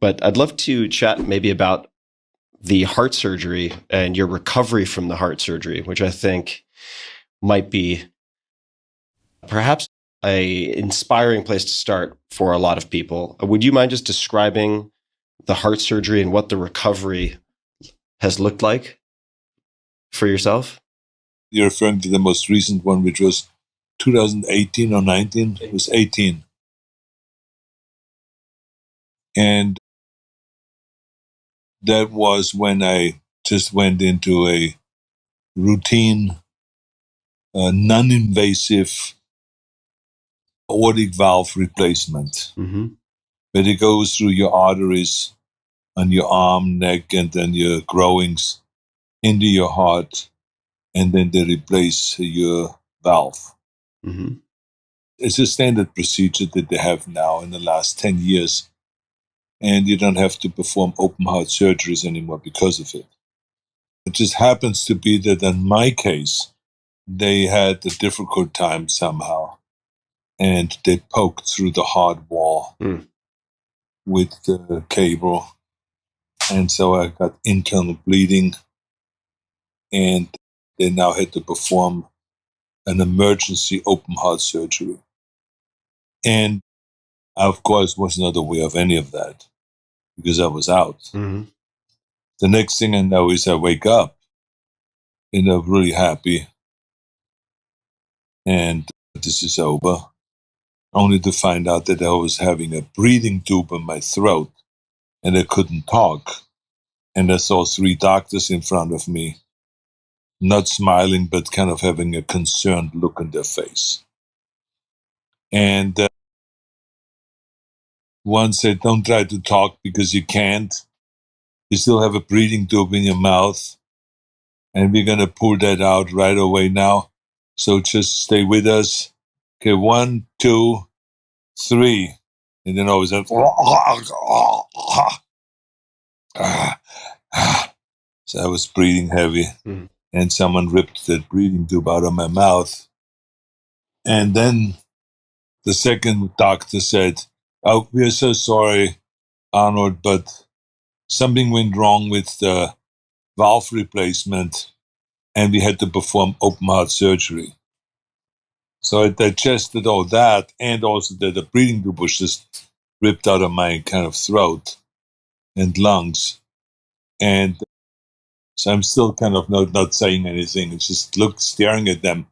But I'd love to chat maybe about the heart surgery and your recovery from the heart surgery, which I think might be perhaps a inspiring place to start for a lot of people. Would you mind just describing the heart surgery and what the recovery has looked like for yourself? You're referring to the most recent one, which was 2018 or 19? It was 18. And that was when I just went into a routine, non-invasive aortic valve replacement. Mm-hmm. But it goes through your arteries on your arm, neck, and then your growings into your heart, and then they replace your valve. Mm-hmm. It's a standard procedure that they have now in the last 10 years, and you don't have to perform open heart surgeries anymore because of it. It just happens to be that in my case, they had a difficult time somehow, and they poked through the heart wall with the cable. And so I got internal bleeding, and they now had to perform an emergency open heart surgery. And I, of course, was not aware of any of that because I was out. Mm-hmm. The next thing I know is I wake up, really happy, and this is over, only to find out that I was having a breathing tube in my throat, and I couldn't talk. And I saw 3 doctors in front of me, not smiling, but kind of having a concerned look on their face. And one said, "Don't try to talk because you can't. You still have a breathing tube in your mouth, and we're going to pull that out right away now. So just stay with us. Okay, 1, 2, 3." And then I was like, so I was breathing heavy, and someone ripped that breathing tube out of my mouth. And then the second doctor said, "Oh, we're so sorry, Arnold, but something went wrong with the valve replacement, and we had to perform open heart surgery." So I digested all that, and also that the breathing tube was just ripped out of my kind of throat and lungs. And so I'm still kind of not saying anything. It's just staring at them.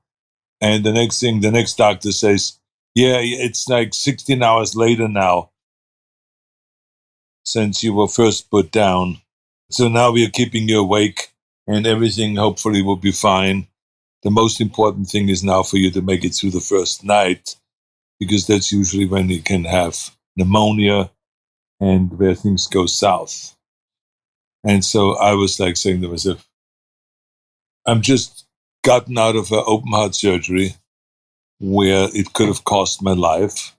And the next doctor says, "Yeah, it's like 16 hours later now since you were first put down. So now we are keeping you awake, and everything hopefully will be fine. The most important thing is now for you to make it through the first night, because that's usually when you can have pneumonia and where things go south." And so I was like saying to myself, I'm just gotten out of an open heart surgery where it could have cost my life.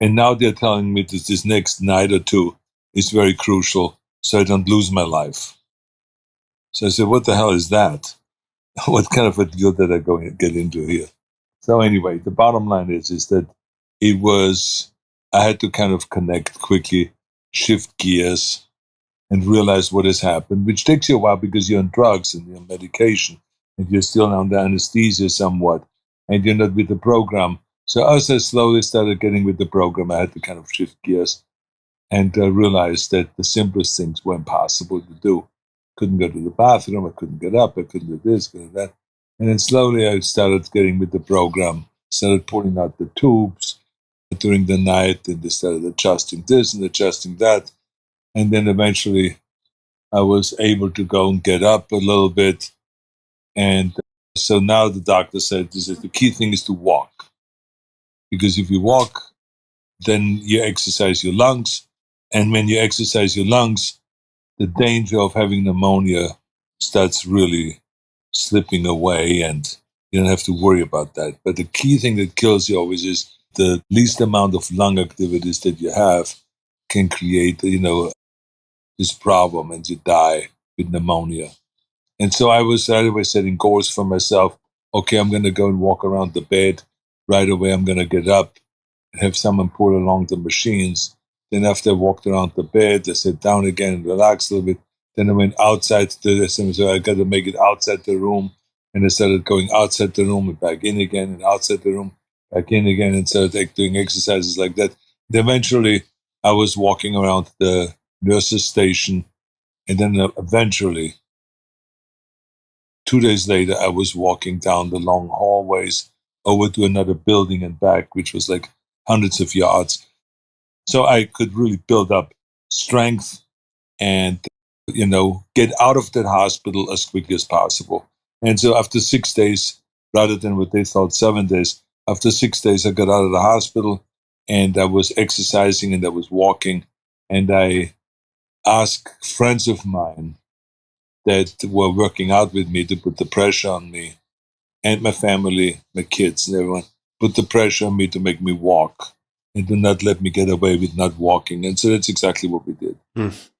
And now they're telling me that this next night or two is very crucial so I don't lose my life. So I said, what the hell is that? What kind of a deal did I get into here? So anyway, the bottom line is that I had to kind of connect quickly, shift gears, and realize what has happened, which takes you a while because you're on drugs and you're on medication and you're still under anesthesia somewhat, and you're not with the program. So as I slowly started getting with the program, I had to kind of shift gears and realize that the simplest things were impossible to do. Couldn't go to the bathroom, I couldn't get up, I couldn't do this, couldn't do that. And then slowly I started getting with the program, started pulling out the tubes during the night, and they started adjusting this and adjusting that. And then eventually I was able to go and get up a little bit. And so now the doctor said, the key thing is to walk. Because if you walk, then you exercise your lungs. And when you exercise your lungs, the danger of having pneumonia starts really slipping away, and you don't have to worry about that. But the key thing that kills you always is the least amount of lung activities that you have can create, this problem, and you die with pneumonia. And so I was setting goals for myself. Okay, I'm going to go and walk around the bed. Right away, I'm going to get up and have someone pull along the machines. Then after I walked around the bed, I sat down again and relaxed a little bit. Then I went outside so I got to make it outside the room. And I started going outside the room and back in again and outside the room, back in again, and started doing exercises like that. And eventually, I was walking around the nurse's station. And then eventually, 2 days later, I was walking down the long hallways over to another building and back, which was like hundreds of yards. So I could really build up strength and, get out of that hospital as quickly as possible. And so after 6 days, rather than what they thought 7 days, after 6 days, I got out of the hospital and I was exercising and I was walking. And I asked friends of mine that were working out with me to put the pressure on me, and my family, my kids, and everyone, put the pressure on me to make me walk and to not let me get away with not walking. And so that's exactly what we did.